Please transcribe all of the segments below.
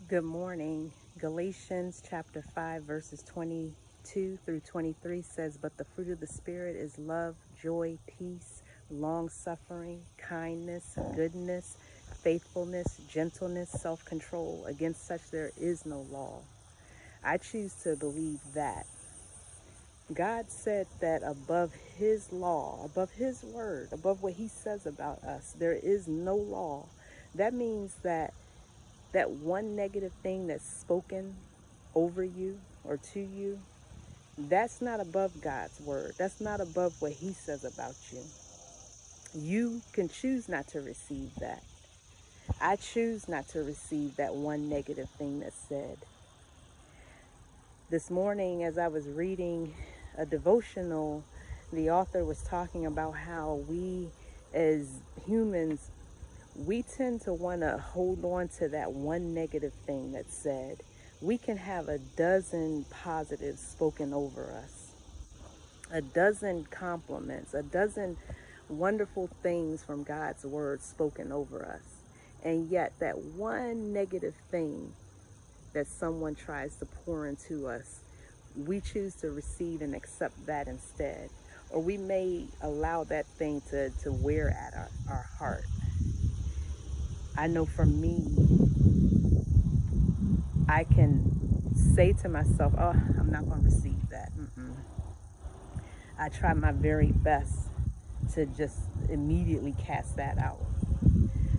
Good morning. Galatians chapter 5 verses 22 through 23 says, "But the fruit of the Spirit is love, joy, peace, long-suffering, kindness, goodness, faithfulness, gentleness, self-control. Against such there is no law." I choose to believe that. God said that above His law, above His word, above what He says about us, there is no law. That means that one negative thing that's spoken over you or to you, that's not above God's word. That's not above what He says about you. You can choose not to receive that. I choose not to receive that one negative thing that's said. This morning, as I was reading a devotional, the author was talking about how we as humans, we tend to want to hold on to that one negative thing that's said. We can have a dozen positives spoken over us, a dozen compliments, a dozen wonderful things from God's word spoken over us. And yet that one negative thing that someone tries to pour into us, we choose to receive and accept that instead. Or we may allow that thing to wear at our heart. I know for me, I can say to myself, oh, I'm not going to receive that. I try my very best to just immediately cast that out.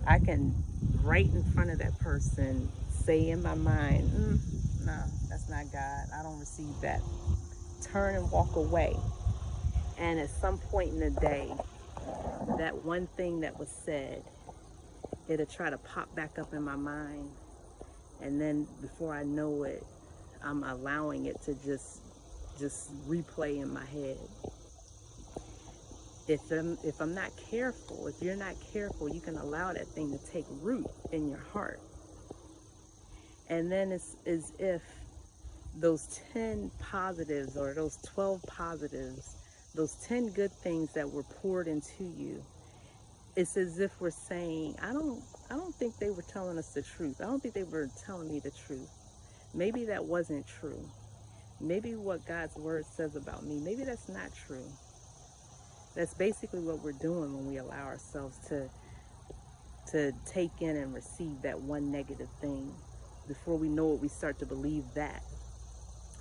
I can, right in front of that person, say in my mind, no, that's not God. I don't receive that. Turn and walk away. And at some point in the day, that one thing that was said, it'll try to pop back up in my mind. And then before I know it, I'm allowing it to just replay in my head. If I'm not careful, if you're not careful, you can allow that thing to take root in your heart. And then it's as if those 10 positives or those 12 positives, those 10 good things that were poured into you, it's as if we're saying, I don't think they were telling us the truth. I don't think they were telling me the truth. Maybe that wasn't true. Maybe what God's word says about me, maybe that's not true. That's basically what we're doing when we allow ourselves to take in and receive that one negative thing. Before we know it, we start to believe that,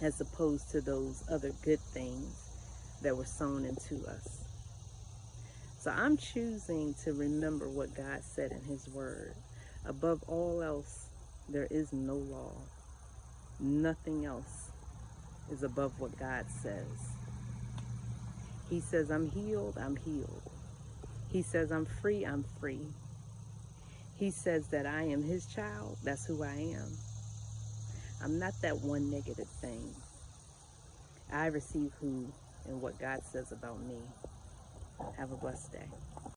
as opposed to those other good things that were sown into us. So I'm choosing to remember what God said in His word. Above all else, there is no law. Nothing else is above what God says. He says, I'm healed, I'm healed. He says, I'm free. He says that I am His child, that's who I am. I'm not that one negative thing. I receive who and what God says about me. Have a blessed day.